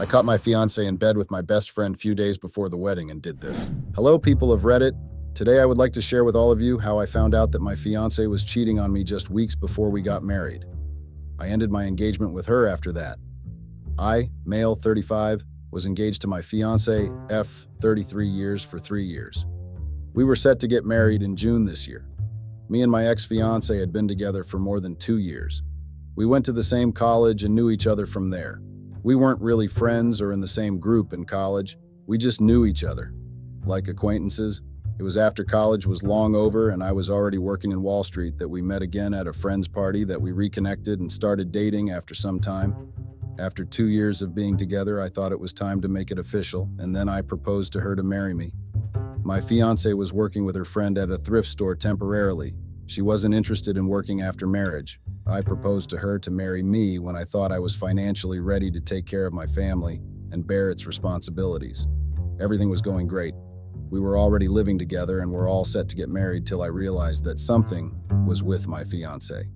I caught my fiance in bed with my best friend few days before the wedding and did this. Hello, people of Reddit. Today I would like to share with all of you how I found out that my fiance was cheating on me just weeks before we got married. I ended my engagement with her after that. I, male 35, was engaged to my fiance, F, 33 years for 3 years. We were set to get married in June this year. Me and my ex-fiance had been together for more than 2 years. We went to the same college and knew each other from there. We weren't really friends or in the same group in college. We just knew each other, like acquaintances. It was after college was long over and I was already working in Wall Street that we met again at a friend's party, that we reconnected and started dating after some time. After 2 years of being together, I thought it was time to make it official, and then I proposed to her to marry me. My fiance was working with her friend at a thrift store temporarily. She wasn't interested in working after marriage. I proposed to her to marry me when I thought I was financially ready to take care of my family and bear its responsibilities. Everything was going great. We were already living together and were all set to get married till I realized that something was with my fiance.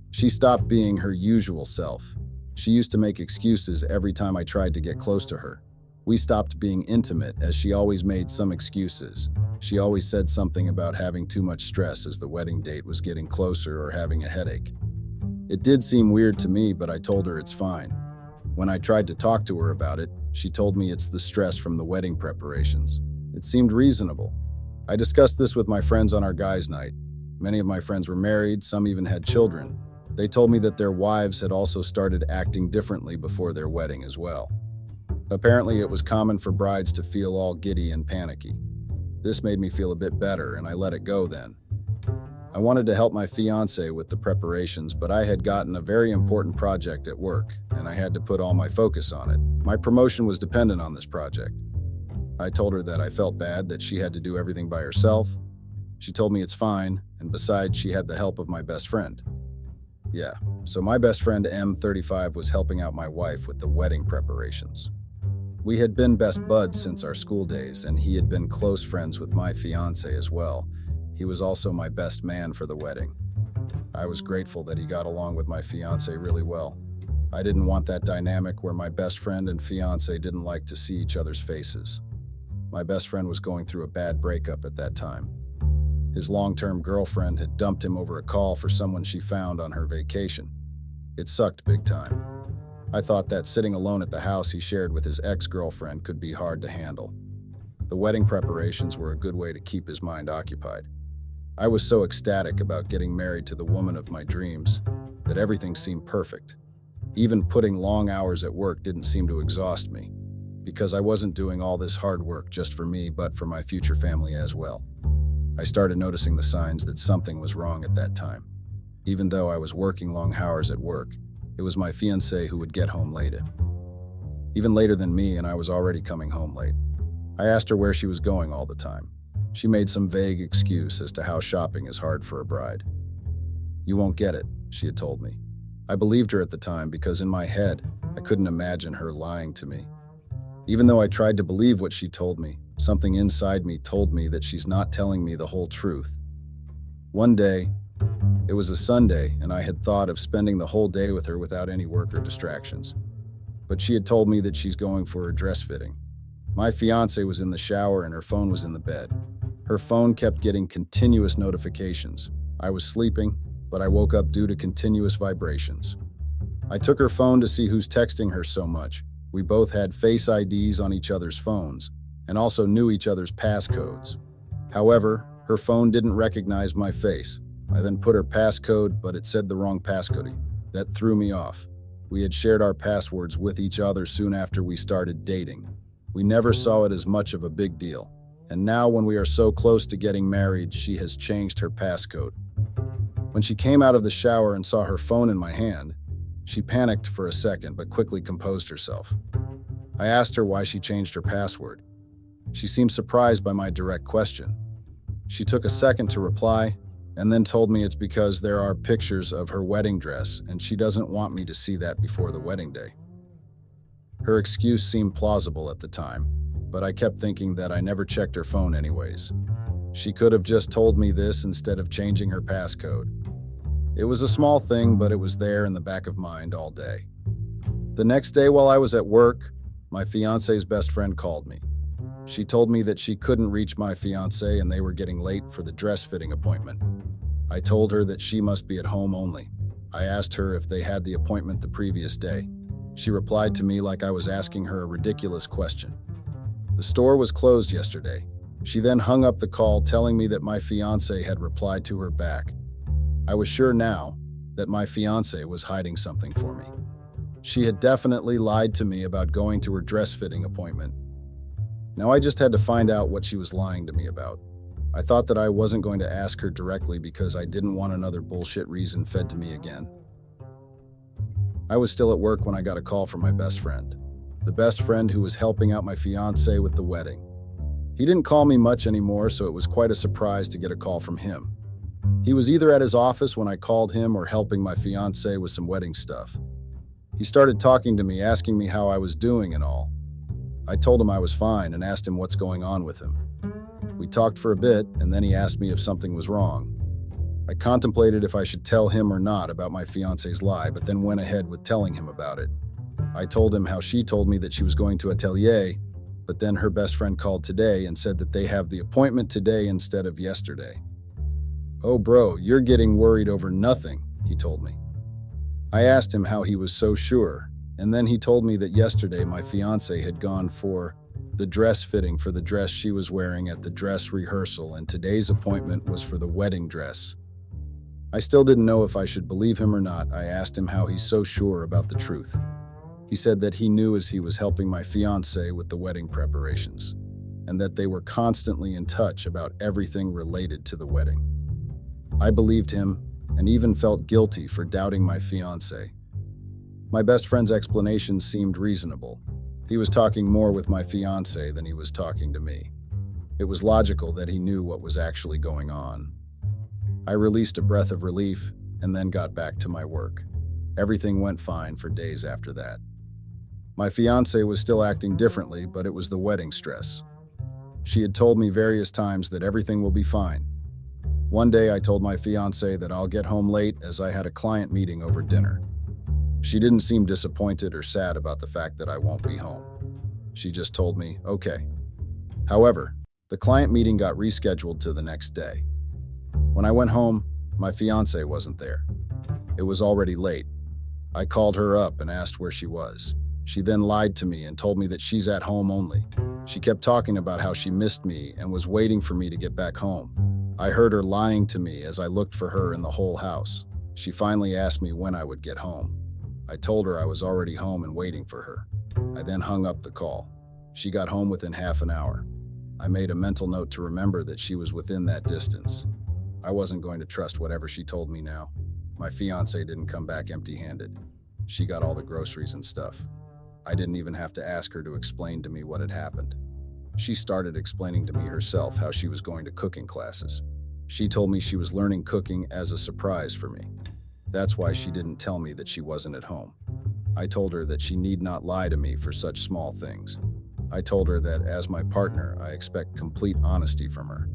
She stopped being her usual self. She used to make excuses every time I tried to get close to her. We stopped being intimate as she always made some excuses. She always said something about having too much stress as the wedding date was getting closer or having a headache. It did seem weird to me, but I told her it's fine. When I tried to talk to her about it, she told me it's the stress from the wedding preparations. It seemed reasonable. I discussed this with my friends on our guys' night. Many of my friends were married, some even had children. They told me that their wives had also started acting differently before their wedding as well. Apparently, it was common for brides to feel all giddy and panicky. This made me feel a bit better, and I let it go then. I wanted to help my fiance with the preparations, but I had gotten a very important project at work, and I had to put all my focus on it. My promotion was dependent on this project. I told her that I felt bad that she had to do everything by herself. She told me it's fine, and besides, she had the help of my best friend. Yeah, so my best friend M35 was helping out my wife with the wedding preparations. We had been best buds since our school days, and he had been close friends with my fiance as well. He was also my best man for the wedding. I was grateful that he got along with my fiance really well. I didn't want that dynamic where my best friend and fiance didn't like to see each other's faces. My best friend was going through a bad breakup at that time. His long-term girlfriend had dumped him over a call for someone she found on her vacation. It sucked big time. I thought that sitting alone at the house he shared with his ex-girlfriend could be hard to handle. The wedding preparations were a good way to keep his mind occupied. I was so ecstatic about getting married to the woman of my dreams that everything seemed perfect. Even putting long hours at work didn't seem to exhaust me, because I wasn't doing all this hard work just for me, but for my future family as well. I started noticing the signs that something was wrong at that time. Even though I was working long hours at work, it was my fiancé who would get home late. Even later than me, and I was already coming home late. I asked her where she was going all the time. She made some vague excuse as to how shopping is hard for a bride. "You won't get it," she had told me. I believed her at the time because in my head, I couldn't imagine her lying to me. Even though I tried to believe what she told me, something inside me told me that she's not telling me the whole truth. One day, it was a Sunday, and I had thought of spending the whole day with her without any work or distractions. But she had told me that she's going for her dress fitting. My fiance was in the shower and her phone was in the bed. Her phone kept getting continuous notifications. I was sleeping, but I woke up due to continuous vibrations. I took her phone to see who's texting her so much. We both had Face IDs on each other's phones, and also knew each other's passcodes. However, her phone didn't recognize my face. I then put her passcode, but it said the wrong passcode. That threw me off. We had shared our passwords with each other soon after we started dating. We never saw it as much of a big deal. And now when we are so close to getting married, she has changed her passcode. When she came out of the shower and saw her phone in my hand, she panicked for a second but quickly composed herself. I asked her why she changed her password. She seemed surprised by my direct question. She took a second to reply, and then told me it's because there are pictures of her wedding dress and she doesn't want me to see that before the wedding day. Her excuse seemed plausible at the time, but I kept thinking that I never checked her phone anyways. She could have just told me this instead of changing her passcode. It was a small thing, but it was there in the back of mind all day. The next day while I was at work, My fiance's best friend called me. She told me that she couldn't reach my fiance and they were getting late for the dress fitting appointment. I told her that she must be at home only. I asked her if they had the appointment the previous day. She replied to me like I was asking her a ridiculous question. The store was closed yesterday. She then hung up the call telling me that my fiance had replied to her back. I was sure now that my fiance was hiding something for me. She had definitely lied to me about going to her dress fitting appointment. Now I just had to find out what she was lying to me about. I thought that I wasn't going to ask her directly because I didn't want another bullshit reason fed to me again. I was still at work when I got a call from my best friend, the best friend who was helping out my fiance with the wedding. He didn't call me much anymore, so it was quite a surprise to get a call from him. He was either at his office when I called him or helping my fiance with some wedding stuff. He started talking to me, asking me how I was doing and all. I told him I was fine and asked him what's going on with him. We talked for a bit, and then he asked me if something was wrong. I contemplated if I should tell him or not about my fiance's lie, but then went ahead with telling him about it. I told him how she told me that she was going to Atelier, but then her best friend called today and said that they have the appointment today instead of yesterday. "Oh bro, you're getting worried over nothing," he told me. I asked him how he was so sure, and then he told me that yesterday my fiance had gone for the dress fitting for the dress she was wearing at the dress rehearsal, and today's appointment was for the wedding dress. I still didn't know if I should believe him or not. I asked him how he's so sure about the truth. He said that he knew as he was helping my fiance with the wedding preparations, and that they were constantly in touch about everything related to the wedding. I believed him and even felt guilty for doubting my fiance. My best friend's explanation seemed reasonable. He was talking more with my fiance than he was talking to me. It was logical that he knew what was actually going on. I released a breath of relief and then got back to my work. Everything went fine for days after that. My fiance was still acting differently, but it was the wedding stress. She had told me various times that everything will be fine. One day I told my fiance that I'll get home late as I had a client meeting over dinner. She didn't seem disappointed or sad about the fact that I won't be home. She just told me, okay. However, the client meeting got rescheduled to the next day. When I went home, my fiance wasn't there. It was already late. I called her up and asked where she was. She then lied to me and told me that she's at home only. She kept talking about how she missed me and was waiting for me to get back home. I heard her lying to me as I looked for her in the whole house. She finally asked me when I would get home. I told her I was already home and waiting for her. I then hung up the call. She got home within half an hour. I made a mental note to remember that she was within that distance. I wasn't going to trust whatever she told me now. My fiance didn't come back empty-handed. She got all the groceries and stuff. I didn't even have to ask her to explain to me what had happened. She started explaining to me herself how she was going to cooking classes. She told me she was learning cooking as a surprise for me. That's why she didn't tell me that she wasn't at home. I told her that she need not lie to me for such small things. I told her that as my partner, I expect complete honesty from her.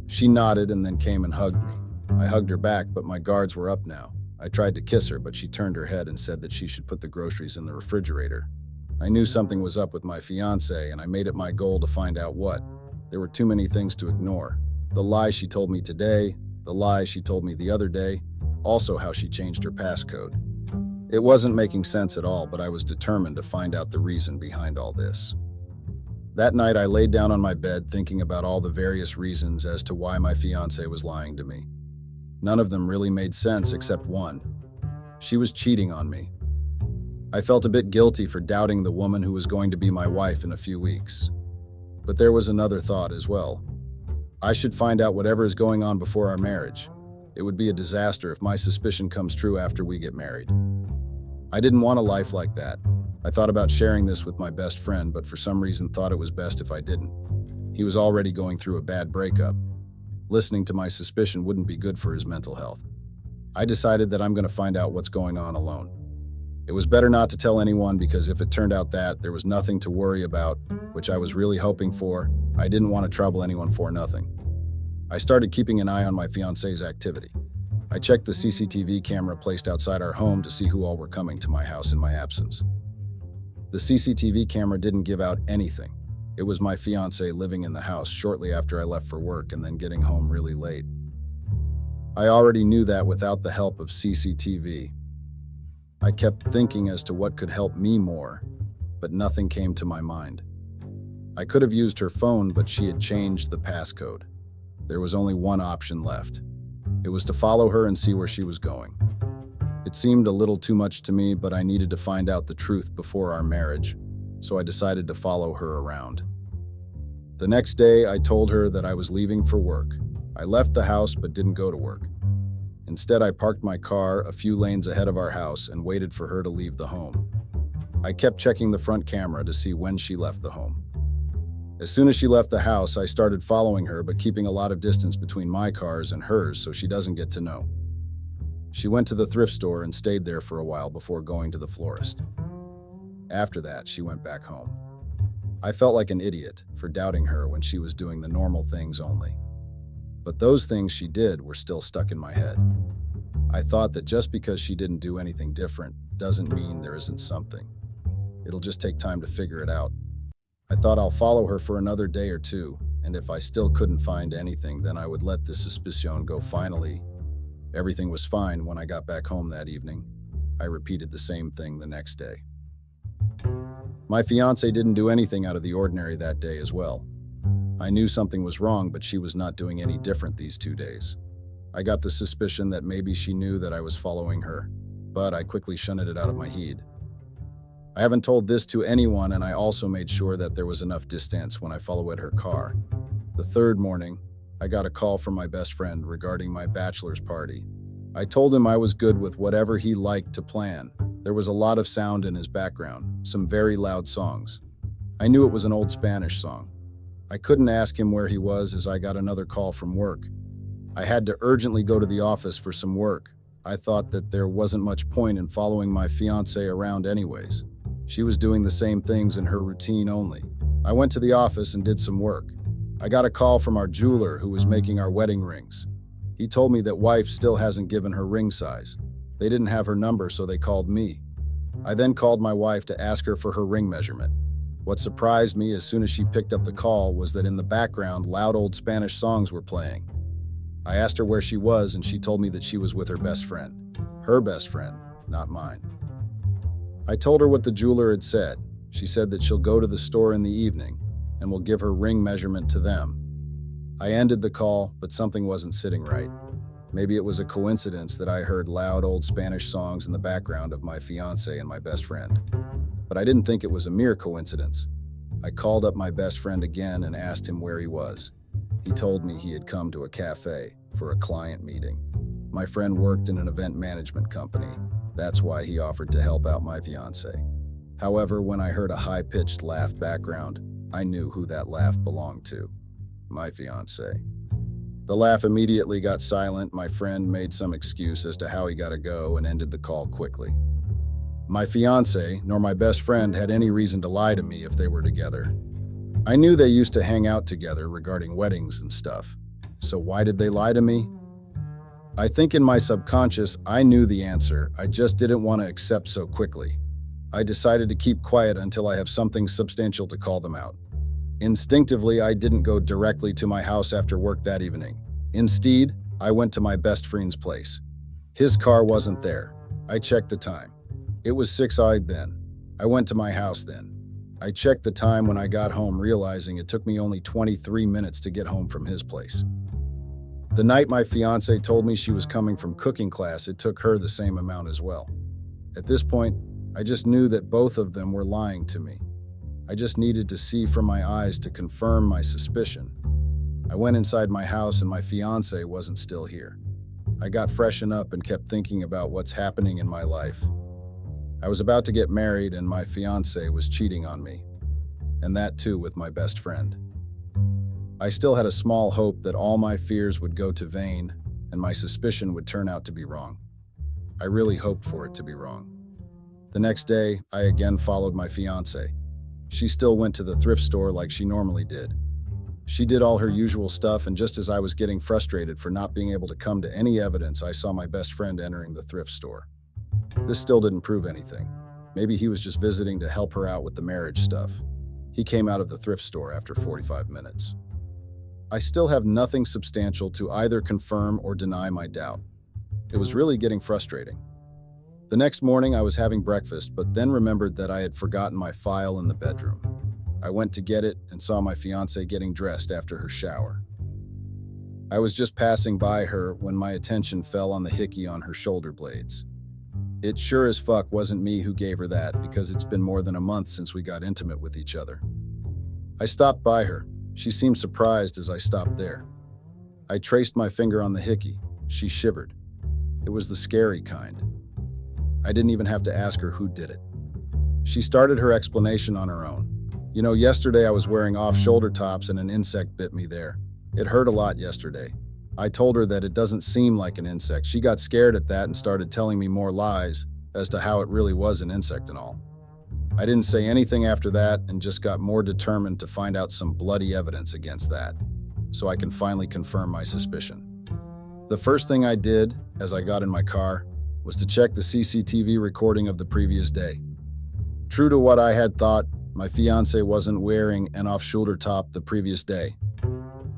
She nodded and then came and hugged me. I hugged her back, but my guards were up now. I tried to kiss her, but she turned her head and said that she should put the groceries in the refrigerator. I knew something was up with my fiance, and I made it my goal to find out what. There were too many things to ignore. The lie she told me today, the lie she told me the other day, also how she changed her passcode. It wasn't making sense at all, but I was determined to find out the reason behind all this. That night, I laid down on my bed thinking about all the various reasons as to why my fiance was lying to me. None of them really made sense except one. She was cheating on me. I felt a bit guilty for doubting the woman who was going to be my wife in a few weeks. But there was another thought as well. I should find out whatever is going on before our marriage. It would be a disaster if my suspicion comes true after we get married. I didn't want a life like that. I thought about sharing this with my best friend, but for some reason thought it was best if I didn't. He was already going through a bad breakup. Listening to my suspicion wouldn't be good for his mental health. I decided that I'm going to find out what's going on alone. It was better not to tell anyone, because if it turned out that there was nothing to worry about, which I was really hoping for, I didn't want to trouble anyone for nothing. I started keeping an eye on my fiance's activity. I checked the CCTV camera placed outside our home to see who all were coming to my house in my absence. The CCTV camera didn't give out anything. It was my fiancé living in the house shortly after I left for work and then getting home really late. I already knew that without the help of CCTV. I kept thinking as to what could help me more, but nothing came to my mind. I could have used her phone, but she had changed the passcode. There was only one option left. It was to follow her and see where she was going. It seemed a little too much to me, but I needed to find out the truth before our marriage, so I decided to follow her around. The next day, I told her that I was leaving for work. I left the house but didn't go to work. Instead, I parked my car a few lanes ahead of our house and waited for her to leave the home. I kept checking the front camera to see when she left the home. As soon as she left the house, I started following her, but keeping a lot of distance between my cars and hers so she doesn't get to know. She went to the thrift store and stayed there for a while before going to the florist. After that, she went back home. I felt like an idiot for doubting her when she was doing the normal things only. But those things she did were still stuck in my head. I thought that just because she didn't do anything different doesn't mean there isn't something. It'll just take time to figure it out. I thought I'll follow her for another day or two, and if I still couldn't find anything, then I would let this suspicion go finally. Everything was fine when I got back home that evening. I repeated the same thing the next day. My fiancé didn't do anything out of the ordinary that day as well. I knew something was wrong, but she was not doing any different these 2 days. I got the suspicion that maybe she knew that I was following her, but I quickly shunted it out of my head. I haven't told this to anyone, and I also made sure that there was enough distance when I followed her car. The third morning, I got a call from my best friend regarding my bachelor's party. I told him I was good with whatever he liked to plan. There was a lot of sound in his background, some very loud songs. I knew it was an old Spanish song. I couldn't ask him where he was as I got another call from work. I had to urgently go to the office for some work. I thought that there wasn't much point in following my fiancé around anyways. She was doing the same things in her routine only. I went to the office and did some work. I got a call from our jeweler who was making our wedding rings. He told me that wife still hasn't given her ring size. They didn't have her number, so they called me. I then called my wife to ask her for her ring measurement. What surprised me as soon as she picked up the call was that in the background, loud old Spanish songs were playing. I asked her where she was, and she told me that she was with her best friend. Her best friend, not mine. I told her what the jeweler had said. She said that she'll go to the store in the evening and will give her ring measurement to them. I ended the call, but something wasn't sitting right. Maybe it was a coincidence that I heard loud old Spanish songs in the background of my fiancé and my best friend. But I didn't think it was a mere coincidence. I called up my best friend again and asked him where he was. He told me he had come to a cafe for a client meeting. My friend worked in an event management company. That's why he offered to help out my fiancé. However, when I heard a high-pitched laugh background, I knew who that laugh belonged to. My fiancé. The laugh immediately got silent. My friend made some excuse as to how he got to go and ended the call quickly. My fiancé, nor my best friend, had any reason to lie to me if they were together. I knew they used to hang out together regarding weddings and stuff. So why did they lie to me? I think in my subconscious, I knew the answer. I just didn't want to accept so quickly. I decided to keep quiet until I have something substantial to call them out. Instinctively, I didn't go directly to my house after work that evening. Instead, I went to my best friend's place. His car wasn't there. I checked the time. It was 6:00 then. I went to my house then. I checked the time when I got home, realizing it took me only 23 minutes to get home from his place. The night my fiancé told me she was coming from cooking class, it took her the same amount as well. At this point, I just knew that both of them were lying to me. I just needed to see from my eyes to confirm my suspicion. I went inside my house and my fiancé wasn't still here. I got freshened up and kept thinking about what's happening in my life. I was about to get married and my fiancé was cheating on me. And that too with my best friend. I still had a small hope that all my fears would go to vain and my suspicion would turn out to be wrong. I really hoped for it to be wrong. The next day, I again followed my fiancé. She still went to the thrift store like she normally did. She did all her usual stuff, and just as I was getting frustrated for not being able to come to any evidence, I saw my best friend entering the thrift store. This still didn't prove anything. Maybe he was just visiting to help her out with the marriage stuff. He came out of the thrift store after 45 minutes. I still have nothing substantial to either confirm or deny my doubt. It was really getting frustrating. The next morning, I was having breakfast, but then remembered that I had forgotten my file in the bedroom. I went to get it and saw my fiancé getting dressed after her shower. I was just passing by her when my attention fell on the hickey on her shoulder blades. It sure as fuck wasn't me who gave her that, because it's been more than a month since we got intimate with each other. I stopped by her. She seemed surprised as I stopped there. I traced my finger on the hickey. She shivered. It was the scary kind. I didn't even have to ask her who did it. She started her explanation on her own. Yesterday I was wearing off-shoulder tops and an insect bit me there. It hurt a lot yesterday. I told her that it doesn't seem like an insect. She got scared at that and started telling me more lies as to how it really was an insect and all. I didn't say anything after that and just got more determined to find out some bloody evidence against that, so I can finally confirm my suspicion. The first thing I did as I got in my car was to check the CCTV recording of the previous day. True to what I had thought, my fiancé wasn't wearing an off-shoulder top the previous day.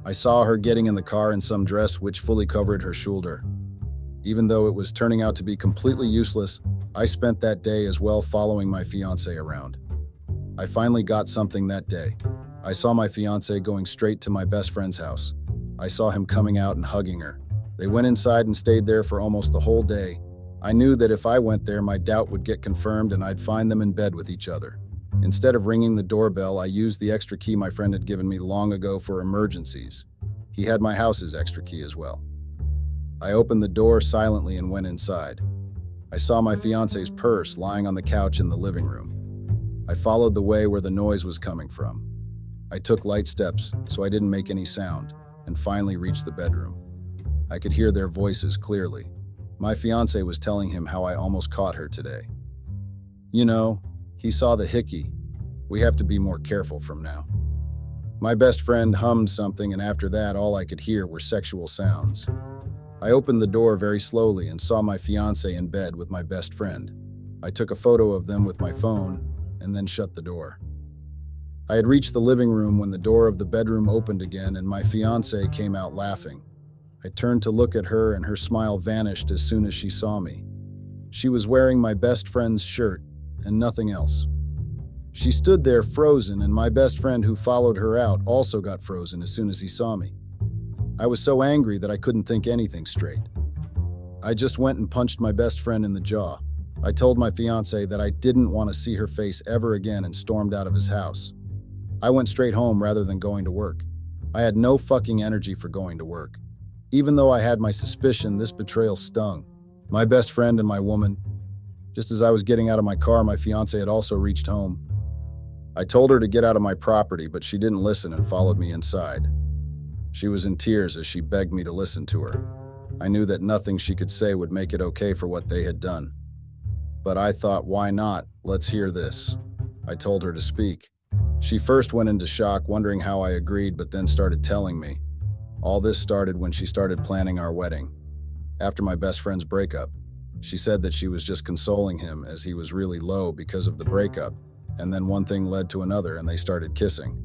I saw her getting in the car in some dress which fully covered her shoulder. Even though it was turning out to be completely useless, I spent that day as well following my fiancé around. I finally got something that day. I saw my fiancé going straight to my best friend's house. I saw him coming out and hugging her. They went inside and stayed there for almost the whole day. I knew that if I went there, my doubt would get confirmed and I'd find them in bed with each other. Instead of ringing the doorbell, I used the extra key my friend had given me long ago for emergencies. He had my house's extra key as well. I opened the door silently and went inside. I saw my fiancé's purse lying on the couch in the living room. I followed the way where the noise was coming from. I took light steps so I didn't make any sound and finally reached the bedroom. I could hear their voices clearly. My fiancé was telling him how I almost caught her today. He saw the hickey. We have to be more careful from now. My best friend hummed something, and after that, all I could hear were sexual sounds. I opened the door very slowly and saw my fiancé in bed with my best friend. I took a photo of them with my phone and then shut the door. I had reached the living room when the door of the bedroom opened again and my fiancé came out laughing. I turned to look at her and her smile vanished as soon as she saw me. She was wearing my best friend's shirt and nothing else. She stood there frozen, and my best friend who followed her out also got frozen as soon as he saw me. I was so angry that I couldn't think anything straight. I just went and punched my best friend in the jaw. I told my fiancé that I didn't want to see her face ever again and stormed out of his house. I went straight home rather than going to work. I had no fucking energy for going to work. Even though I had my suspicion, this betrayal stung. My best friend and my woman. Just as I was getting out of my car, my fiancé had also reached home. I told her to get out of my property, but she didn't listen and followed me inside. She was in tears as she begged me to listen to her. I knew that nothing she could say would make it okay for what they had done. But I thought, why not? Let's hear this. I told her to speak. She first went into shock, wondering how I agreed, but then started telling me. All this started when she started planning our wedding. After my best friend's breakup, she said that she was just consoling him as he was really low because of the breakup, and then one thing led to another and they started kissing.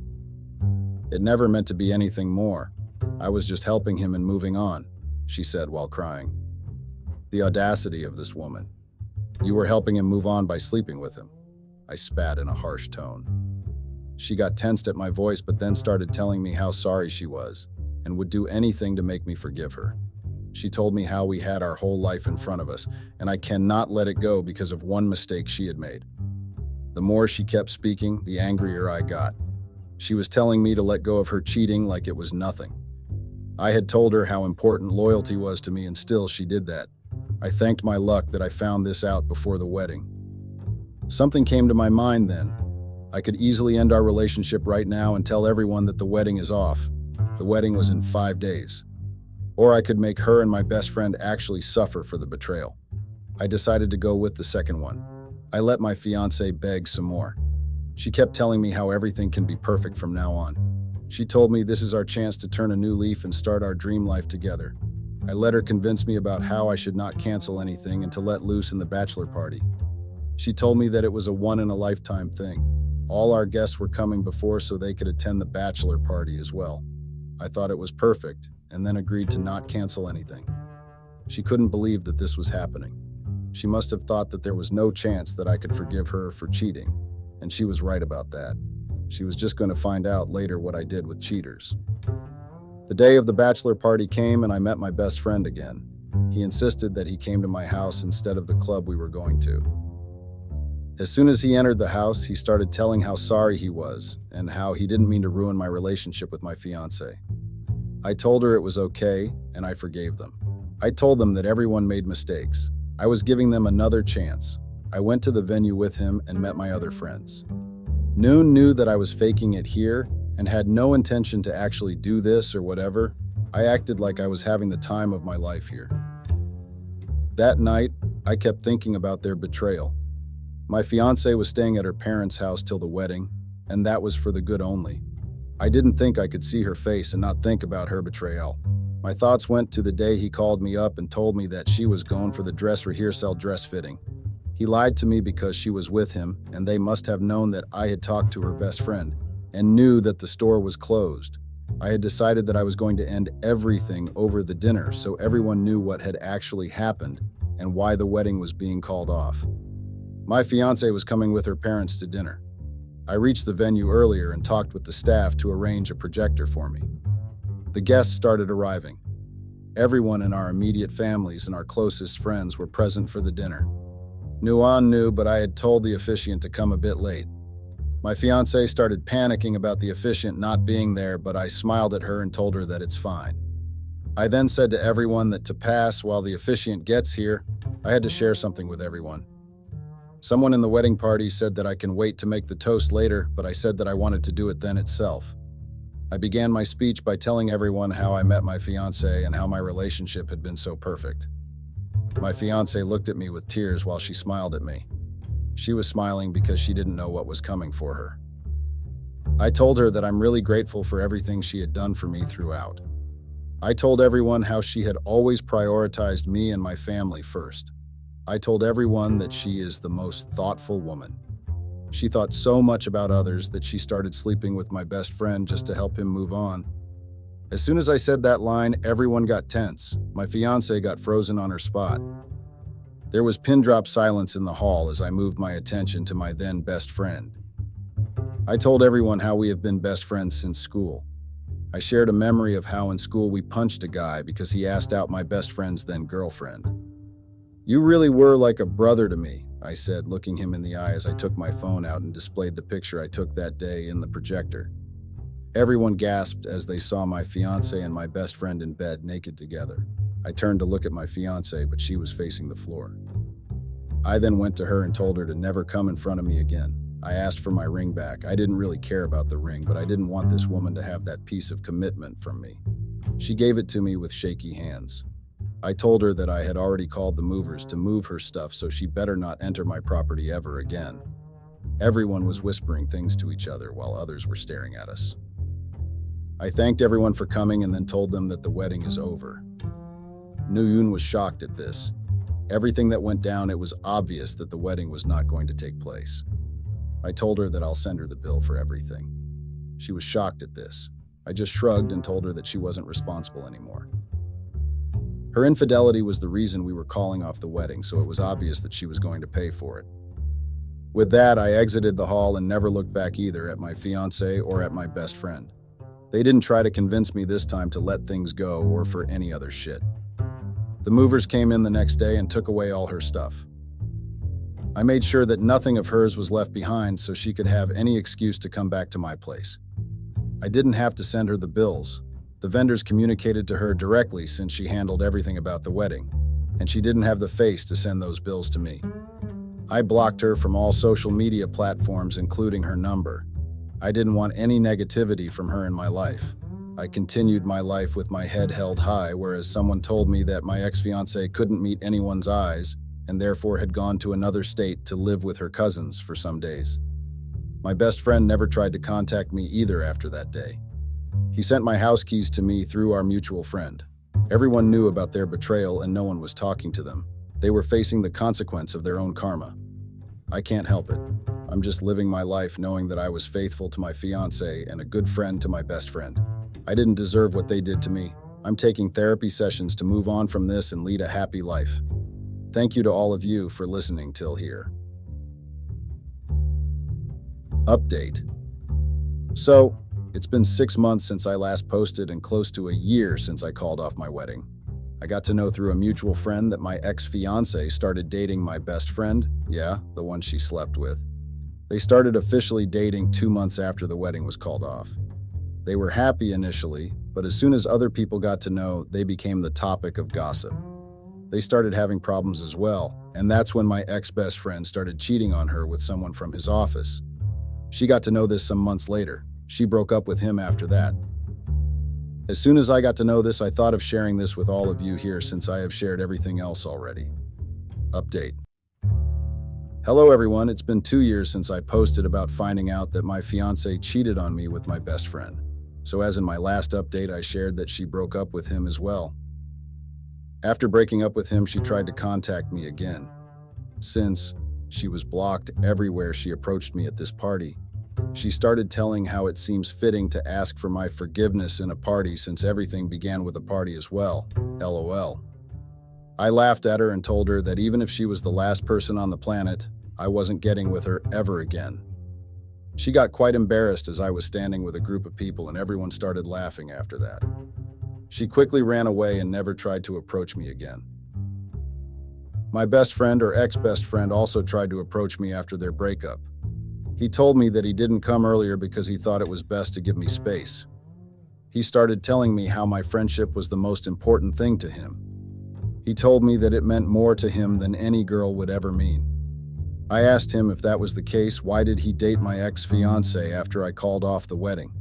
It never meant to be anything more. I was just helping him and moving on, she said while crying. The audacity of this woman. You were helping him move on by sleeping with him. I spat in a harsh tone. She got tensed at my voice but then started telling me how sorry she was and would do anything to make me forgive her. She told me how we had our whole life in front of us, and I cannot let it go because of one mistake she had made. The more she kept speaking, the angrier I got. She was telling me to let go of her cheating like it was nothing. I had told her how important loyalty was to me, and still she did that. I thanked my luck that I found this out before the wedding. Something came to my mind then. I could easily end our relationship right now and tell everyone that the wedding is off. The wedding was in 5 days. Or I could make her and my best friend actually suffer for the betrayal. I decided to go with the second one. I let my fiancé beg some more. She kept telling me how everything can be perfect from now on. She told me this is our chance to turn a new leaf and start our dream life together. I let her convince me about how I should not cancel anything and to let loose in the bachelor party. She told me that it was a one-in-a-lifetime thing. All our guests were coming before so they could attend the bachelor party as well. I thought it was perfect, and then agreed to not cancel anything. She couldn't believe that this was happening. She must have thought that there was no chance that I could forgive her for cheating, and she was right about that. She was just going to find out later what I did with cheaters. The day of the bachelor party came and I met my best friend again. He insisted that he came to my house instead of the club we were going to. As soon as he entered the house, he started telling how sorry he was and how he didn't mean to ruin my relationship with my fiancé. I told her it was okay and I forgave them. I told them that everyone made mistakes. I was giving them another chance. I went to the venue with him and met my other friends. Noon knew that I was faking it here and had no intention to actually do this or whatever. I acted like I was having the time of my life here. That night, I kept thinking about their betrayal. My fiancée was staying at her parents' house till the wedding, and that was for the good only. I didn't think I could see her face and not think about her betrayal. My thoughts went to the day he called me up and told me that she was going for the dress rehearsal dress fitting. He lied to me because she was with him, and they must have known that I had talked to her best friend and knew that the store was closed. I had decided that I was going to end everything over the dinner so everyone knew what had actually happened and why the wedding was being called off. My fiancée was coming with her parents to dinner. I reached the venue earlier and talked with the staff to arrange a projector for me. The guests started arriving. Everyone in our immediate families and our closest friends were present for the dinner. Nuan knew, but I had told the officiant to come a bit late. My fiancée started panicking about the officiant not being there, but I smiled at her and told her that it's fine. I then said to everyone that to pass while the officiant gets here, I had to share something with everyone. Someone in the wedding party said that I can wait to make the toast later, but I said that I wanted to do it then itself. I began my speech by telling everyone how I met my fiancé and how my relationship had been so perfect. My fiancé looked at me with tears while she smiled at me. She was smiling because she didn't know what was coming for her. I told her that I'm really grateful for everything she had done for me throughout. I told everyone how she had always prioritized me and my family first. I told everyone that she is the most thoughtful woman. She thought so much about others that she started sleeping with my best friend just to help him move on. As soon as I said that line, everyone got tense. My fiancé got frozen on her spot. There was pin-drop silence in the hall as I moved my attention to my then best friend. I told everyone how we have been best friends since school. I shared a memory of how in school we punched a guy because he asked out my best friend's then girlfriend. "You really were like a brother to me," I said, looking him in the eye as I took my phone out and displayed the picture I took that day in the projector. Everyone gasped as they saw my fiancé and my best friend in bed naked together. I turned to look at my fiancé, but she was facing the floor. I then went to her and told her to never come in front of me again. I asked for my ring back. I didn't really care about the ring, but I didn't want this woman to have that piece of commitment from me. She gave it to me with shaky hands. I told her that I had already called the movers to move her stuff, so she better not enter my property ever again. Everyone was whispering things to each other while others were staring at us. I thanked everyone for coming and then told them that the wedding is over. Nuyun was shocked at this. Everything that went down, it was obvious that the wedding was not going to take place. I told her that I'll send her the bill for everything. She was shocked at this. I just shrugged and told her that she wasn't responsible anymore. Her infidelity was the reason we were calling off the wedding, so it was obvious that she was going to pay for it. With that, I exited the hall and never looked back either at my fiancé or at my best friend. They didn't try to convince me this time to let things go or for any other shit. The movers came in the next day and took away all her stuff. I made sure that nothing of hers was left behind so she could have any excuse to come back to my place. I didn't have to send her the bills. The vendors communicated to her directly since she handled everything about the wedding, and she didn't have the face to send those bills to me. I blocked her from all social media platforms, including her number. I didn't want any negativity from her in my life. I continued my life with my head held high, whereas someone told me that my ex-fiancé couldn't meet anyone's eyes and therefore had gone to another state to live with her cousins for some days. My best friend never tried to contact me either after that day. He sent my house keys to me through our mutual friend. Everyone knew about their betrayal and no one was talking to them. They were facing the consequence of their own karma. I can't help it. I'm just living my life knowing that I was faithful to my fiancé and a good friend to my best friend. I didn't deserve what they did to me. I'm taking therapy sessions to move on from this and lead a happy life. Thank you to all of you for listening till here. Update. So, it's been 6 months since I last posted and close to a year since I called off my wedding. I got to know through a mutual friend that my ex-fiancé started dating my best friend, yeah, the one she slept with. They started officially dating 2 months after the wedding was called off. They were happy initially, but as soon as other people got to know, they became the topic of gossip. They started having problems as well, and that's when my ex-best friend started cheating on her with someone from his office. She got to know this some months later. She broke up with him after that. As soon as I got to know this, I thought of sharing this with all of you here since I have shared everything else already. Update. Hello everyone, it's been 2 years since I posted about finding out that my fiancé cheated on me with my best friend. So as in my last update, I shared that she broke up with him as well. After breaking up with him, she tried to contact me again. Since she was blocked everywhere she approached me at this party, she started telling how it seems fitting to ask for my forgiveness in a party since everything began with a party as well. LOL. I laughed at her and told her that even if she was the last person on the planet, I wasn't getting with her ever again. She got quite embarrassed as I was standing with a group of people and everyone started laughing after that. She quickly ran away and never tried to approach me again. My best friend or ex-best friend also tried to approach me after their breakup. He told me that he didn't come earlier because he thought it was best to give me space. He started telling me how my friendship was the most important thing to him. He told me that it meant more to him than any girl would ever mean. I asked him if that was the case, why did he date my ex-fiancé after I called off the wedding?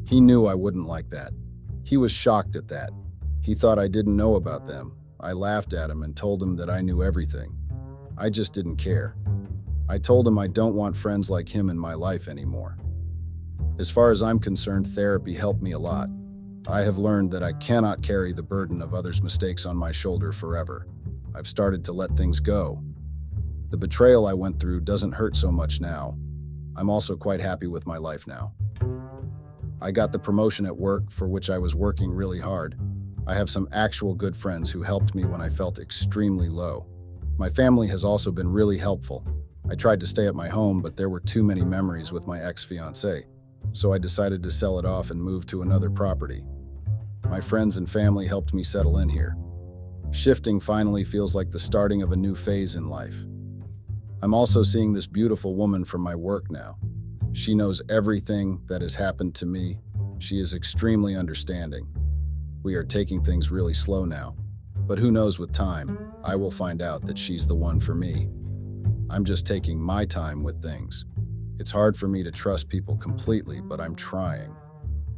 He knew I wouldn't like that. He was shocked at that. He thought I didn't know about them. I laughed at him and told him that I knew everything. I just didn't care. I told him I don't want friends like him in my life anymore. As far as I'm concerned, therapy helped me a lot. I have learned that I cannot carry the burden of others' mistakes on my shoulder forever. I've started to let things go. The betrayal I went through doesn't hurt so much now. I'm also quite happy with my life now. I got the promotion at work for which I was working really hard. I have some actual good friends who helped me when I felt extremely low. My family has also been really helpful. I tried to stay at my home, but there were too many memories with my ex-fiancé, so I decided to sell it off and move to another property. My friends and family helped me settle in here. Shifting finally feels like the starting of a new phase in life. I'm also seeing this beautiful woman from my work now. She knows everything that has happened to me. She is extremely understanding. We are taking things really slow now, but who knows, with time, I will find out that she's the one for me. I'm just taking my time with things. It's hard for me to trust people completely, but I'm trying.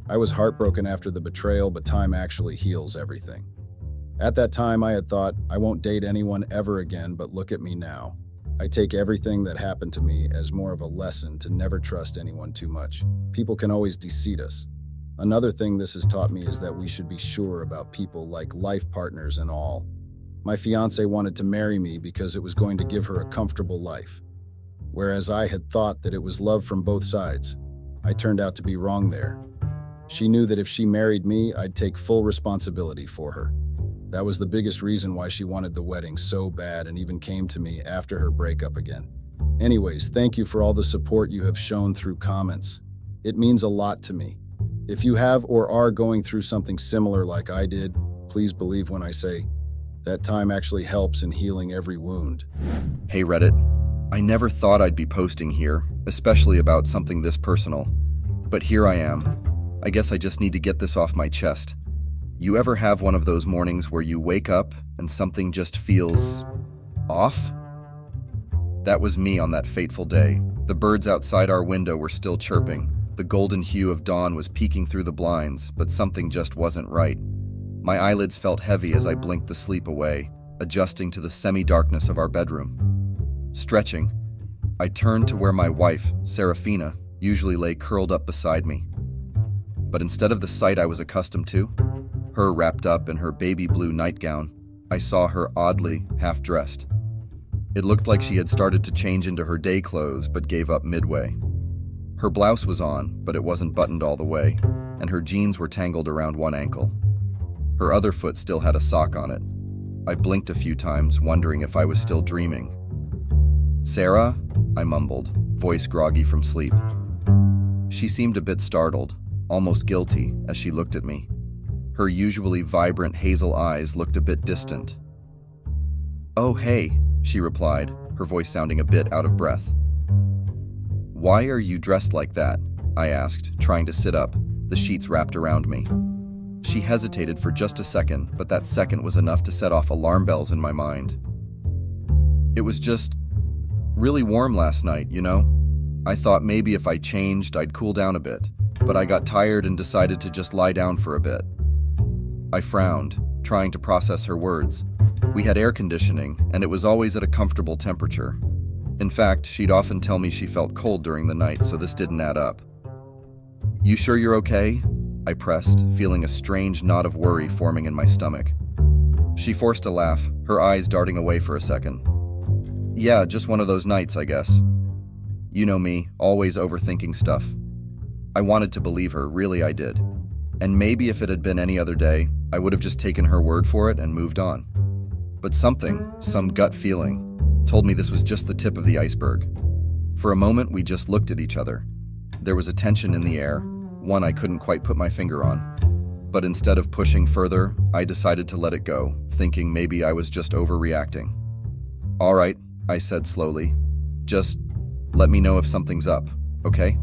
I was heartbroken after the betrayal, but time actually heals everything. At that time, I had thought, I won't date anyone ever again, but look at me now. I take everything that happened to me as more of a lesson to never trust anyone too much. People can always deceive us. Another thing this has taught me is that we should be sure about people like life partners and all. My fiancé wanted to marry me because it was going to give her a comfortable life, whereas I had thought that it was love from both sides. I turned out to be wrong there. She knew that if she married me, I'd take full responsibility for her. That was the biggest reason why she wanted the wedding so bad and even came to me after her breakup again. Anyways, thank you for all the support you have shown through comments. It means a lot to me. If you have or are going through something similar like I did, please believe when I say that time actually helps in healing every wound. Hey Reddit, I never thought I'd be posting here, especially about something this personal. But here I am. I guess I just need to get this off my chest. You ever have one of those mornings where you wake up and something just feels off? That was me on that fateful day. The birds outside our window were still chirping. The golden hue of dawn was peeking through the blinds, but something just wasn't right. My eyelids felt heavy as I blinked the sleep away, adjusting to the semi-darkness of our bedroom. Stretching, I turned to where my wife, Serafina, usually lay curled up beside me. But instead of the sight I was accustomed to, her wrapped up in her baby blue nightgown, I saw her oddly half-dressed. It looked like she had started to change into her day clothes but gave up midway. Her blouse was on, but it wasn't buttoned all the way, and her jeans were tangled around one ankle. Her other foot still had a sock on it. I blinked a few times, wondering if I was still dreaming. "Sarah?" I mumbled, voice groggy from sleep. She seemed a bit startled, almost guilty, as she looked at me. Her usually vibrant hazel eyes looked a bit distant. "Oh, hey," she replied, her voice sounding a bit out of breath. "Why are you dressed like that?" I asked, trying to sit up, the sheets wrapped around me. She hesitated for just a second, but that second was enough to set off alarm bells in my mind. "It was just really warm last night, you know? I thought maybe if I changed, I'd cool down a bit, but I got tired and decided to just lie down for a bit." I frowned, trying to process her words. We had air conditioning, and it was always at a comfortable temperature. In fact, she'd often tell me she felt cold during the night, so this didn't add up. "You sure you're okay?" I pressed, feeling a strange knot of worry forming in my stomach. She forced a laugh, her eyes darting away for a second. "Yeah, just one of those nights, I guess. You know me, always overthinking stuff." I wanted to believe her, really I did. And maybe if it had been any other day, I would have just taken her word for it and moved on. But something, some gut feeling, told me this was just the tip of the iceberg. For a moment, we just looked at each other. There was a tension in the air, one I couldn't quite put my finger on. But instead of pushing further, I decided to let it go, thinking maybe I was just overreacting. "All right," I said slowly. "Just let me know if something's up, okay?"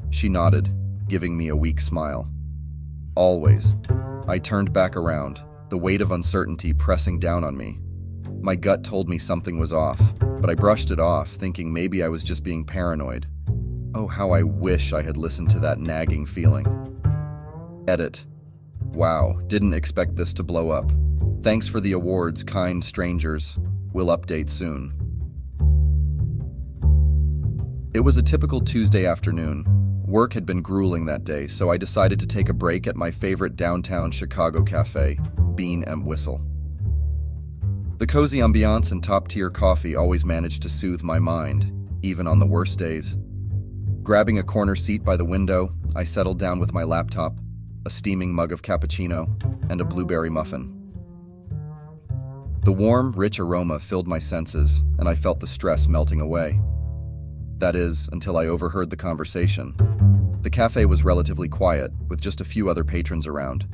She nodded, giving me a weak smile. "Always." I turned back around, the weight of uncertainty pressing down on me. My gut told me something was off, but I brushed it off, thinking maybe I was just being paranoid. Oh, how I wish I had listened to that nagging feeling. Edit. Wow, didn't expect this to blow up. Thanks for the awards, kind strangers. We'll update soon. It was a typical Tuesday afternoon. Work had been grueling that day, so I decided to take a break at my favorite downtown Chicago cafe, Bean and Whistle. The cozy ambiance and top-tier coffee always managed to soothe my mind, even on the worst days. Grabbing a corner seat by the window, I settled down with my laptop, a steaming mug of cappuccino, and a blueberry muffin. The warm, rich aroma filled my senses, and I felt the stress melting away. That is, until I overheard the conversation. The cafe was relatively quiet, with just a few other patrons around,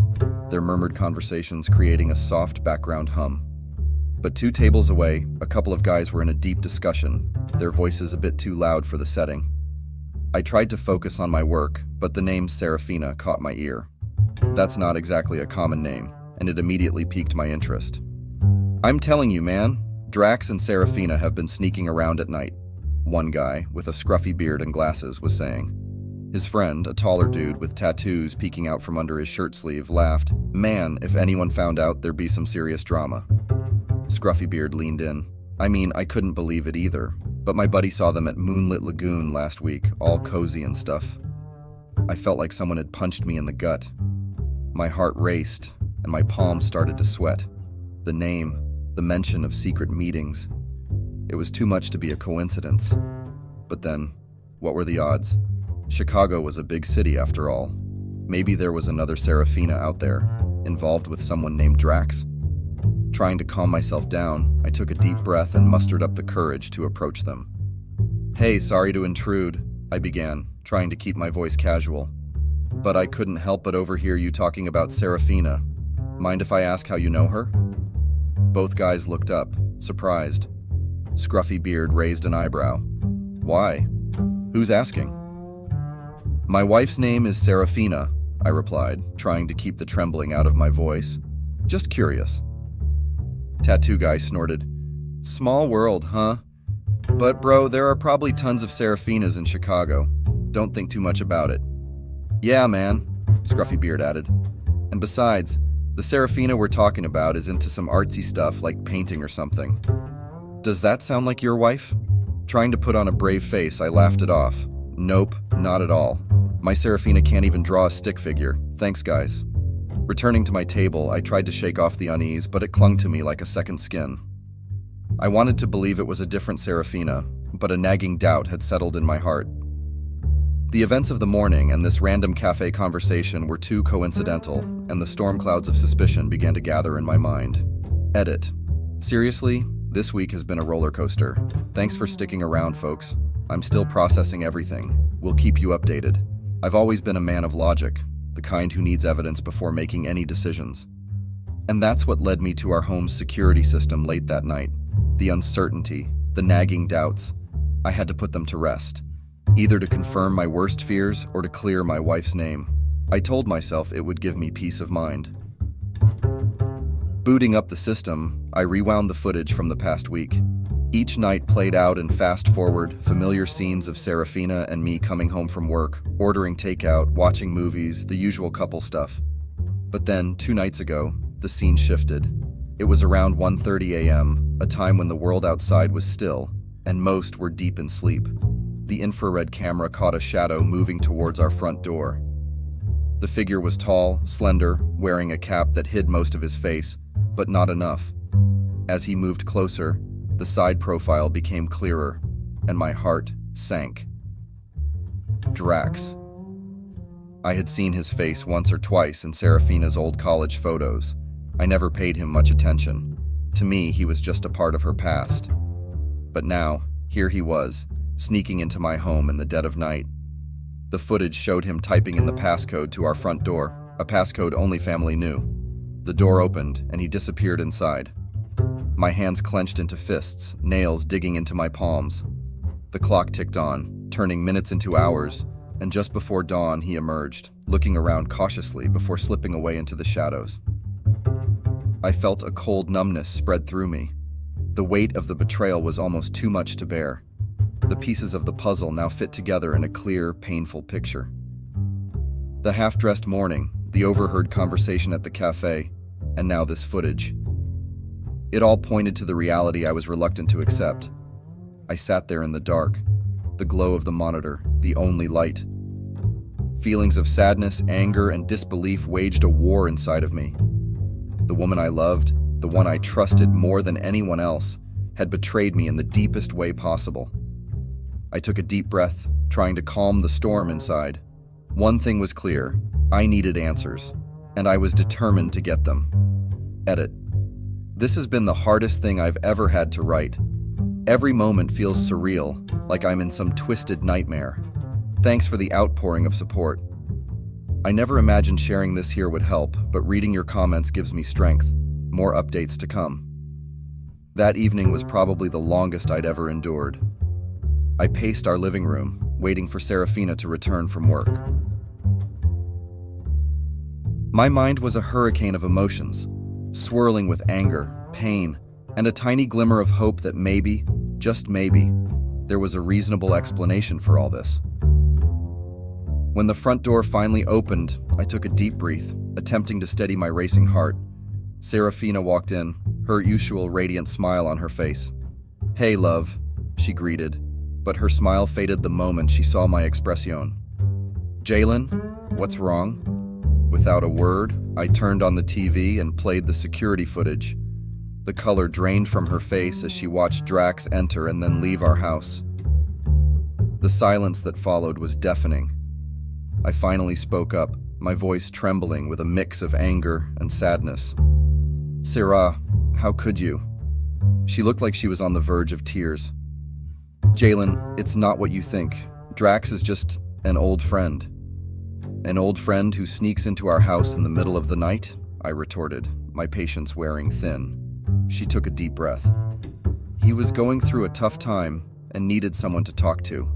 their murmured conversations creating a soft background hum. But 2 tables away, a couple of guys were in a deep discussion, their voices a bit too loud for the setting. I tried to focus on my work, but the name Serafina caught my ear. That's not exactly a common name, and it immediately piqued my interest. "I'm telling you, man, Drax and Serafina have been sneaking around at night," one guy, with a scruffy beard and glasses, was saying. His friend, a taller dude with tattoos peeking out from under his shirt sleeve, laughed. "Man, if anyone found out, there'd be some serious drama." Scruffy Beard leaned in. I mean, I couldn't believe it either, but my buddy saw them at Moonlit Lagoon last week, all cozy and stuff. I felt like someone had punched me in the gut. My heart raced, and my palms started to sweat. The name, the mention of secret meetings. It was too much to be a coincidence. But then, what were the odds? Chicago was a big city after all. Maybe there was another Serafina out there, involved with someone named Drax. Trying to calm myself down, I took a deep breath and mustered up the courage to approach them. "Hey, sorry to intrude," I began, trying to keep my voice casual. "But I couldn't help but overhear you talking about Serafina. Mind if I ask how you know her?" Both guys looked up, surprised. Scruffy Beard raised an eyebrow. "Why? Who's asking?" "My wife's name is Serafina," I replied, trying to keep the trembling out of my voice. "Just curious." Tattoo guy snorted. "Small world, huh? But bro, there are probably tons of Serafinas in Chicago. Don't think too much about it." "Yeah, man," Scruffy Beard added. "And besides, the Serafina we're talking about is into some artsy stuff like painting or something." "Does that sound like your wife?" Trying to put on a brave face, I laughed it off. "Nope, not at all. My Serafina can't even draw a stick figure. Thanks, guys." Returning to my table, I tried to shake off the unease, but it clung to me like a second skin. I wanted to believe it was a different Serafina, but a nagging doubt had settled in my heart. The events of the morning and this random cafe conversation were too coincidental, and the storm clouds of suspicion began to gather in my mind. Edit. Seriously, this week has been a roller coaster. Thanks for sticking around, folks. I'm still processing everything. We'll keep you updated. I've always been a man of logic, the kind who needs evidence before making any decisions. And that's what led me to our home's security system late that night. The uncertainty, the nagging doubts. I had to put them to rest, either to confirm my worst fears or to clear my wife's name. I told myself it would give me peace of mind. Booting up the system, I rewound the footage from the past week. Each night played out in fast-forward, familiar scenes of Serafina and me coming home from work, ordering takeout, watching movies, the usual couple stuff. But then, 2 nights ago, the scene shifted. It was around 1:30 a.m., a time when the world outside was still, and most were deep in sleep. The infrared camera caught a shadow moving towards our front door. The figure was tall, slender, wearing a cap that hid most of his face, but not enough. As he moved closer, the side profile became clearer, and my heart sank. Drax. I had seen his face once or twice in Serafina's old college photos. I never paid him much attention. To me, he was just a part of her past. But now, here he was, sneaking into my home in the dead of night. The footage showed him typing in the passcode to our front door, a passcode only family knew. The door opened, and he disappeared inside. My hands clenched into fists, nails digging into my palms. The clock ticked on, turning minutes into hours, and just before dawn he emerged, looking around cautiously before slipping away into the shadows. I felt a cold numbness spread through me. The weight of the betrayal was almost too much to bear. The pieces of the puzzle now fit together in a clear, painful picture. The half-dressed morning, the overheard conversation at the cafe, and now this footage. It all pointed to the reality I was reluctant to accept. I sat there in the dark, the glow of the monitor, the only light. Feelings of sadness, anger, and disbelief waged a war inside of me. The woman I loved, the one I trusted more than anyone else, had betrayed me in the deepest way possible. I took a deep breath, trying to calm the storm inside. One thing was clear: I needed answers, and I was determined to get them. Edit. This has been the hardest thing I've ever had to write. Every moment feels surreal, like I'm in some twisted nightmare. Thanks for the outpouring of support. I never imagined sharing this here would help, but reading your comments gives me strength. More updates to come. That evening was probably the longest I'd ever endured. I paced our living room, waiting for Serafina to return from work. My mind was a hurricane of emotions, swirling with anger, pain, and a tiny glimmer of hope that maybe, just maybe, there was a reasonable explanation for all this. When the front door finally opened, I took a deep breath, attempting to steady my racing heart. Serafina walked in, her usual radiant smile on her face. "Hey, love," she greeted, but her smile faded the moment she saw my expression. "Jalen, what's wrong?" Without a word, I turned on the TV and played the security footage. The color drained from her face as she watched Drax enter and then leave our house. The silence that followed was deafening. I finally spoke up, my voice trembling with a mix of anger and sadness. "Sarah, how could you?" She looked like she was on the verge of tears. "Jalen, it's not what you think. Drax is just an old friend." "An old friend who sneaks into our house in the middle of the night?" I retorted, my patience wearing thin. She took a deep breath. "He was going through a tough time and needed someone to talk to.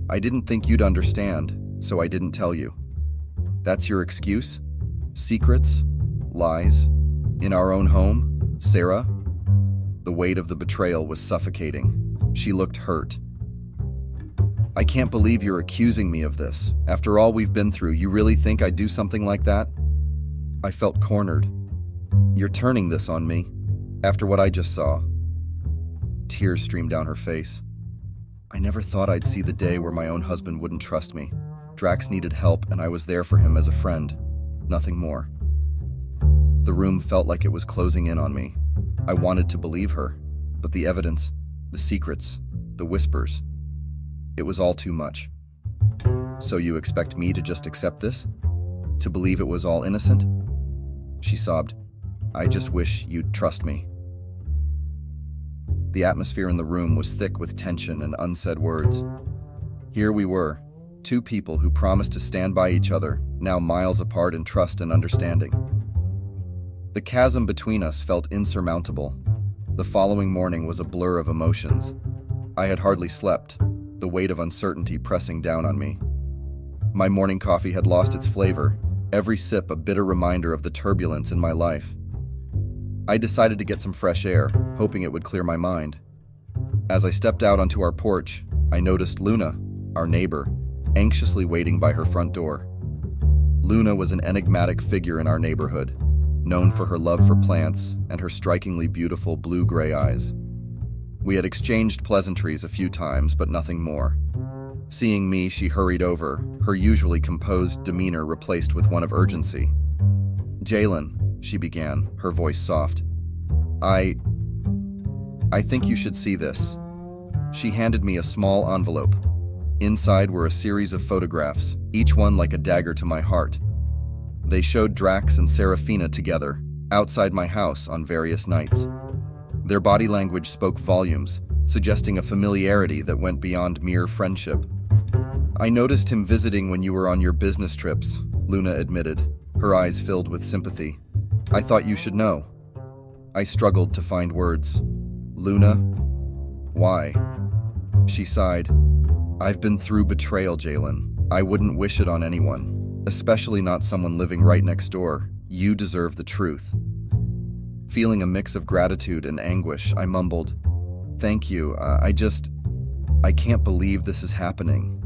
I didn't think you'd understand, so I didn't tell you." "That's your excuse? Secrets? Lies? In our own home? Sarah?" The weight of the betrayal was suffocating. She looked hurt. "I can't believe you're accusing me of this. After all we've been through, you really think I'd do something like that?" I felt cornered. "You're turning this on me, after what I just saw." Tears streamed down her face. "I never thought I'd see the day where my own husband wouldn't trust me. Drax needed help, and I was there for him as a friend. Nothing more." The room felt like it was closing in on me. I wanted to believe her. But the evidence, the secrets, the whispers, it was all too much. So you expect me to just accept this? To believe it was all innocent? She sobbed. I just wish you'd trust me. The atmosphere in the room was thick with tension and unsaid words. Here we were, two people who promised to stand by each other, now miles apart in trust and understanding. The chasm between us felt insurmountable. The following morning was a blur of emotions. I had hardly slept, the weight of uncertainty pressing down on me. My morning coffee had lost its flavor, every sip a bitter reminder of the turbulence in my life. I decided to get some fresh air, hoping it would clear my mind. As I stepped out onto our porch, I noticed Luna, our neighbor, anxiously waiting by her front door. Luna was an enigmatic figure in our neighborhood, known for her love for plants and her strikingly beautiful blue-gray eyes. We had exchanged pleasantries a few times, but nothing more. Seeing me, she hurried over, her usually composed demeanor replaced with one of urgency. "Jalen," she began, her voice soft. I think you should see this." She handed me a small envelope. Inside were a series of photographs, each one like a dagger to my heart. They showed Drax and Serafina together, outside my house on various nights. Their body language spoke volumes, suggesting a familiarity that went beyond mere friendship. "I noticed him visiting when you were on your business trips," Luna admitted, her eyes filled with sympathy. "I thought you should know." I struggled to find words. "Luna? Why?" She sighed. "I've been through betrayal, Jalen. I wouldn't wish it on anyone, especially not someone living right next door. You deserve the truth." Feeling a mix of gratitude and anguish, I mumbled, "Thank you, I can't believe this is happening."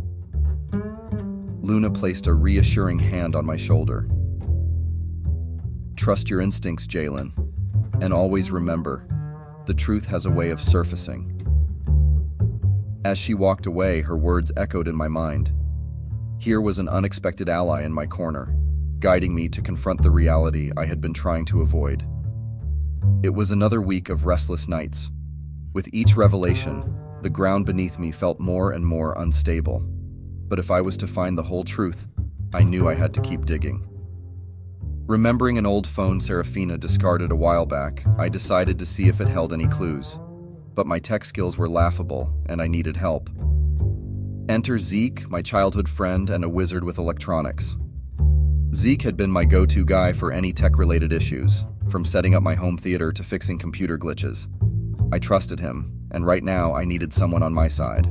Luna placed a reassuring hand on my shoulder. "Trust your instincts, Jalen, and always remember, the truth has a way of surfacing." As she walked away, her words echoed in my mind. Here was an unexpected ally in my corner, guiding me to confront the reality I had been trying to avoid. It was another week of restless nights. With each revelation, the ground beneath me felt more and more unstable. But if I was to find the whole truth, I knew I had to keep digging. Remembering an old phone Serafina discarded a while back, I decided to see if it held any clues. But my tech skills were laughable, and I needed help. Enter Zeke, my childhood friend and a wizard with electronics. Zeke had been my go-to guy for any tech-related issues, from setting up my home theater to fixing computer glitches. I trusted him, and right now I needed someone on my side.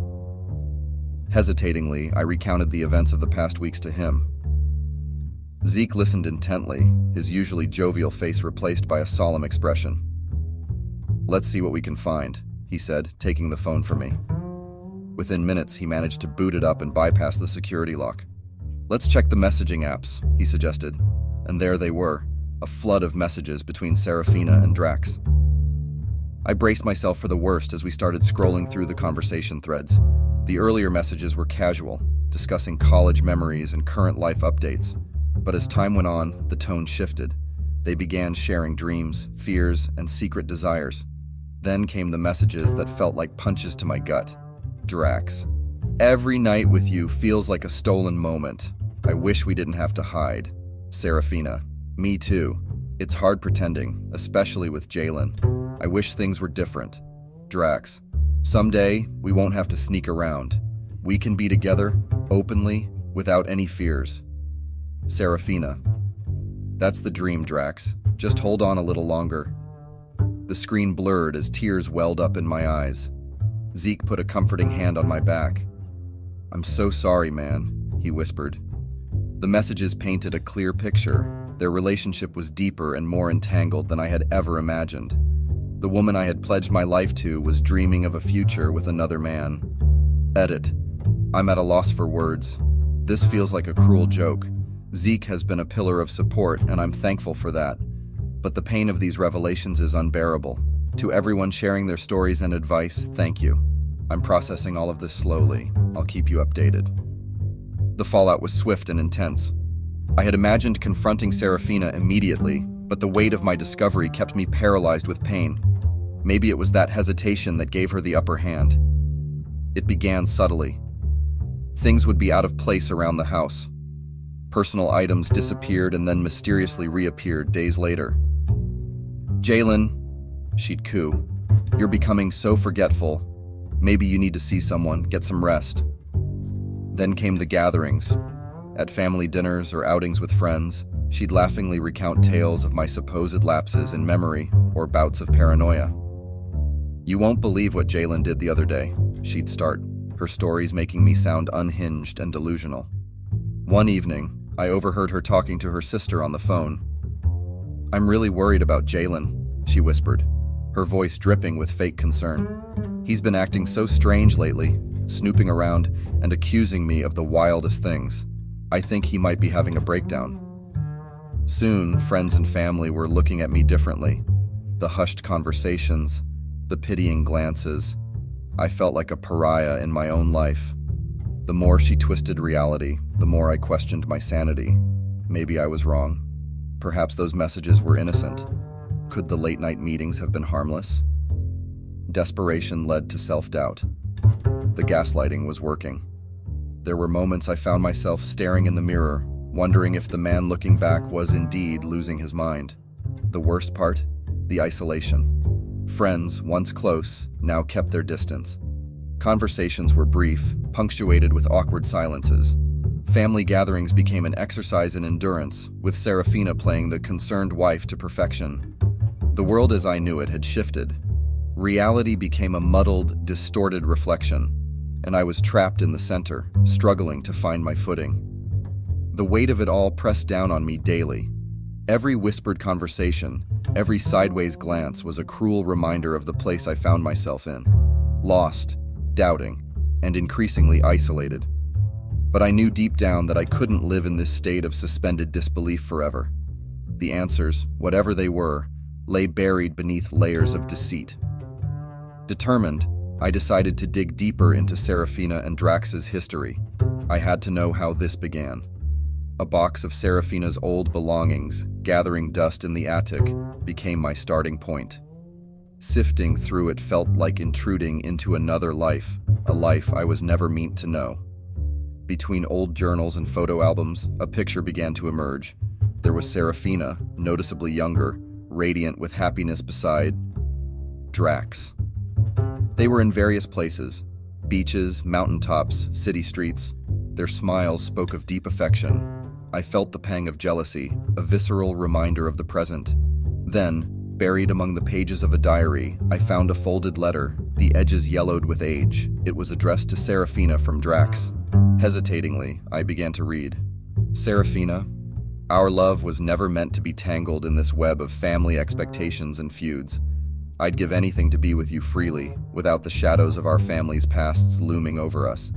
Hesitatingly, I recounted the events of the past weeks to him. Zeke listened intently, his usually jovial face replaced by a solemn expression. "Let's see what we can find," he said, taking the phone from me. Within minutes, he managed to boot it up and bypass the security lock. "Let's check the messaging apps," he suggested, and there they were, a flood of messages between Serafina and Drax. I braced myself for the worst as we started scrolling through the conversation threads. The earlier messages were casual, discussing college memories and current life updates. But as time went on, the tone shifted. They began sharing dreams, fears, and secret desires. Then came the messages that felt like punches to my gut. Drax. "Every night with you feels like a stolen moment. I wish we didn't have to hide." Serafina. "Me too. It's hard pretending, especially with Jalen. I wish things were different." Drax. "Someday, we won't have to sneak around. We can be together, openly, without any fears." Serafina. "That's the dream, Drax. Just hold on a little longer." The screen blurred as tears welled up in my eyes. Zeke put a comforting hand on my back. "I'm so sorry, man," he whispered. The messages painted a clear picture. Their relationship was deeper and more entangled than I had ever imagined. The woman I had pledged my life to was dreaming of a future with another man. Edit. I'm at a loss for words. This feels like a cruel joke. Zeke has been a pillar of support, and I'm thankful for that. But the pain of these revelations is unbearable. To everyone sharing their stories and advice, thank you. I'm processing all of this slowly. I'll keep you updated. The fallout was swift and intense. I had imagined confronting Serafina immediately, but the weight of my discovery kept me paralyzed with pain. Maybe it was that hesitation that gave her the upper hand. It began subtly. Things would be out of place around the house. Personal items disappeared and then mysteriously reappeared days later. "Jalen," she'd coo, "you're becoming so forgetful. Maybe you need to see someone, get some rest." Then came the gatherings. At family dinners or outings with friends, she'd laughingly recount tales of my supposed lapses in memory or bouts of paranoia. "You won't believe what Jalen did the other day," she'd start, her stories making me sound unhinged and delusional. One evening, I overheard her talking to her sister on the phone. "I'm really worried about Jalen," she whispered, her voice dripping with fake concern. "He's been acting so strange lately, snooping around and accusing me of the wildest things. I think he might be having a breakdown." Soon, friends and family were looking at me differently. The hushed conversations, the pitying glances. I felt like a pariah in my own life. The more she twisted reality, the more I questioned my sanity. Maybe I was wrong. Perhaps those messages were innocent. Could the late-night meetings have been harmless? Desperation led to self-doubt. The gaslighting was working. There were moments I found myself staring in the mirror, wondering if the man looking back was indeed losing his mind. The worst part? The isolation. Friends, once close, now kept their distance. Conversations were brief, punctuated with awkward silences. Family gatherings became an exercise in endurance, with Serafina playing the concerned wife to perfection. The world as I knew it had shifted. Reality became a muddled, distorted reflection, and I was trapped in the center, struggling to find my footing. The weight of it all pressed down on me daily. Every whispered conversation, every sideways glance was a cruel reminder of the place I found myself in. Lost, doubting, and increasingly isolated. But I knew deep down that I couldn't live in this state of suspended disbelief forever. The answers, whatever they were, lay buried beneath layers of deceit. Determined, I decided to dig deeper into Serafina and Drax's history. I had to know how this began. A box of Serafina's old belongings, gathering dust in the attic, became my starting point. Sifting through it felt like intruding into another life, a life I was never meant to know. Between old journals and photo albums, a picture began to emerge. There was Serafina, noticeably younger, radiant with happiness beside Drax. They were in various places, beaches, mountaintops, city streets. Their smiles spoke of deep affection. I felt the pang of jealousy, a visceral reminder of the present. Then, buried among the pages of a diary, I found a folded letter, the edges yellowed with age. It was addressed to Serafina from Drax. Hesitatingly, I began to read. "Serafina, our love was never meant to be tangled in this web of family expectations and feuds. I'd give anything to be with you freely, without the shadows of our family's pasts looming over us.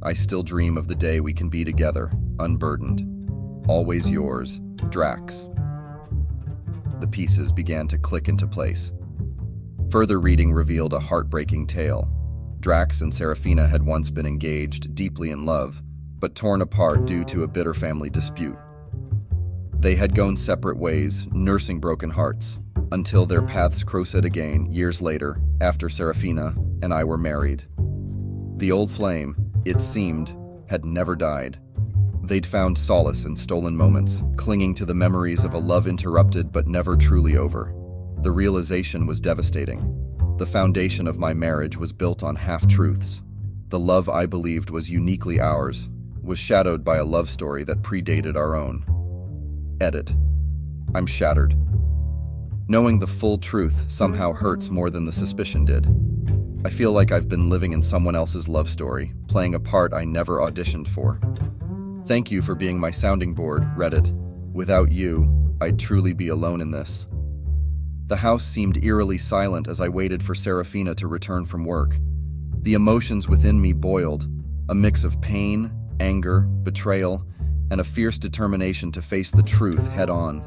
I still dream of the day we can be together, unburdened. Always yours, Drax." The pieces began to click into place. Further reading revealed a heartbreaking tale. Drax and Serafina had once been engaged, deeply in love, but torn apart due to a bitter family dispute. They had gone separate ways, nursing broken hearts, until their paths crossed again years later, after Serafina and I were married. The old flame, it seemed, had never died. They'd found solace in stolen moments, clinging to the memories of a love interrupted but never truly over. The realization was devastating. The foundation of my marriage was built on half-truths. The love I believed was uniquely ours was shadowed by a love story that predated our own. Edit. I'm shattered. Knowing the full truth somehow hurts more than the suspicion did. I feel like I've been living in someone else's love story, playing a part I never auditioned for. Thank you for being my sounding board, Reddit. Without you, I'd truly be alone in this. The house seemed eerily silent as I waited for Serafina to return from work. The emotions within me boiled, a mix of pain, anger, betrayal, and a fierce determination to face the truth head-on.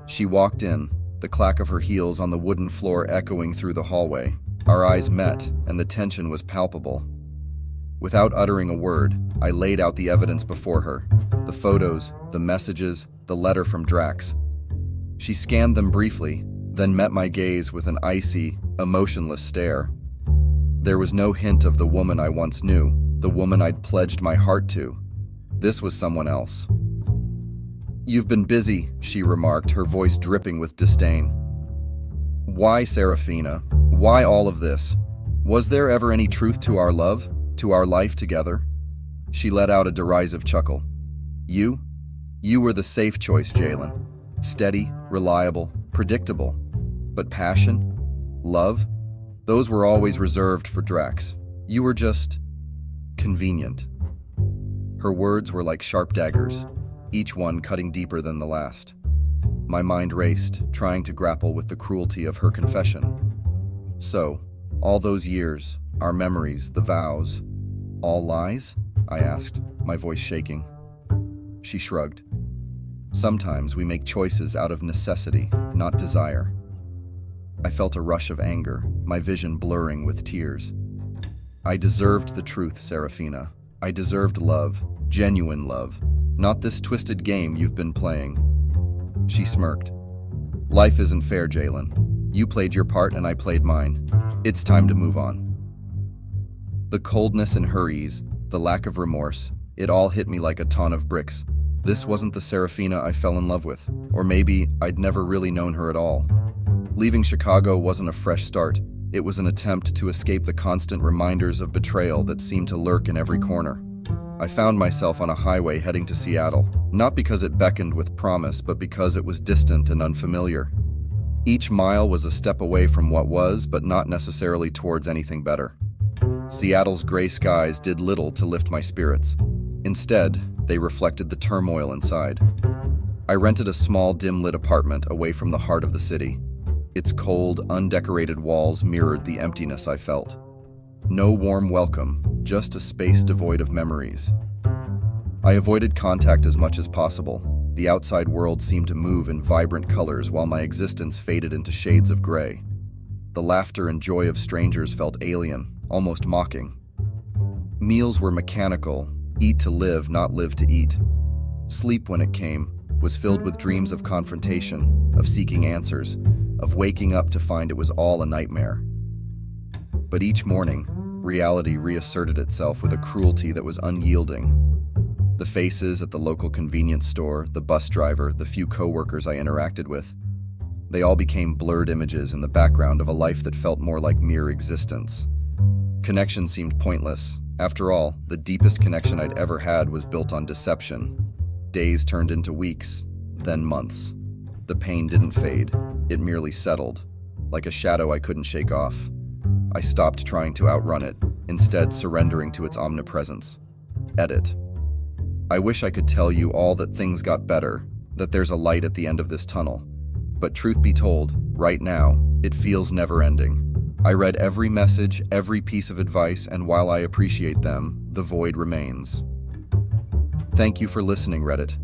She walked in, the clack of her heels on the wooden floor echoing through the hallway. Our eyes met, and the tension was palpable. Without uttering a word, I laid out the evidence before her. The photos, the messages, the letter from Drax. She scanned them briefly, then met my gaze with an icy, emotionless stare. There was no hint of the woman I once knew, the woman I'd pledged my heart to. This was someone else. "You've been busy," she remarked, her voice dripping with disdain. "Why, Serafina? Why all of this? Was there ever any truth to our love, to our life together?" She let out a derisive chuckle. You were the safe choice, Jalen. Steady, reliable, predictable. But passion? Love? Those were always reserved for Drax. You were just convenient." Her words were like sharp daggers, each one cutting deeper than the last. My mind raced, trying to grapple with the cruelty of her confession. "So, all those years, our memories, the vows, all lies?" I asked, my voice shaking. She shrugged. "Sometimes we make choices out of necessity, not desire." I felt a rush of anger, my vision blurring with tears. I deserved the truth, Serafina. I deserved love, genuine love, not this twisted game you've been playing. She smirked. "Life isn't fair, Jalen. You played your part and I played mine. It's time to move on." The coldness in her ease, the lack of remorse, it all hit me like a ton of bricks. This wasn't the Serafina I fell in love with, or maybe I'd never really known her at all. Leaving Chicago wasn't a fresh start. It was an attempt to escape the constant reminders of betrayal that seemed to lurk in every corner. I found myself on a highway heading to Seattle, not because it beckoned with promise, but because it was distant and unfamiliar. Each mile was a step away from what was, but not necessarily towards anything better. Seattle's gray skies did little to lift my spirits. Instead, they reflected the turmoil inside. I rented a small, dim-lit apartment away from the heart of the city. Its cold, undecorated walls mirrored the emptiness I felt. No warm welcome, just a space devoid of memories. I avoided contact as much as possible. The outside world seemed to move in vibrant colors while my existence faded into shades of gray. The laughter and joy of strangers felt alien, almost mocking. Meals were mechanical, eat to live, not live to eat. Sleep, when it came, was filled with dreams of confrontation, of seeking answers, of waking up to find it was all a nightmare. But each morning, reality reasserted itself with a cruelty that was unyielding. The faces at the local convenience store, the bus driver, the few coworkers I interacted with, they all became blurred images in the background of a life that felt more like mere existence. Connection seemed pointless. After all, the deepest connection I'd ever had was built on deception. Days turned into weeks, then months. The pain didn't fade. It merely settled, like a shadow I couldn't shake off. I stopped trying to outrun it, instead surrendering to its omnipresence. Edit. I wish I could tell you all that things got better, that there's a light at the end of this tunnel. But truth be told, right now, it feels never-ending. I read every message, every piece of advice, and while I appreciate them, the void remains. Thank you for listening, Reddit.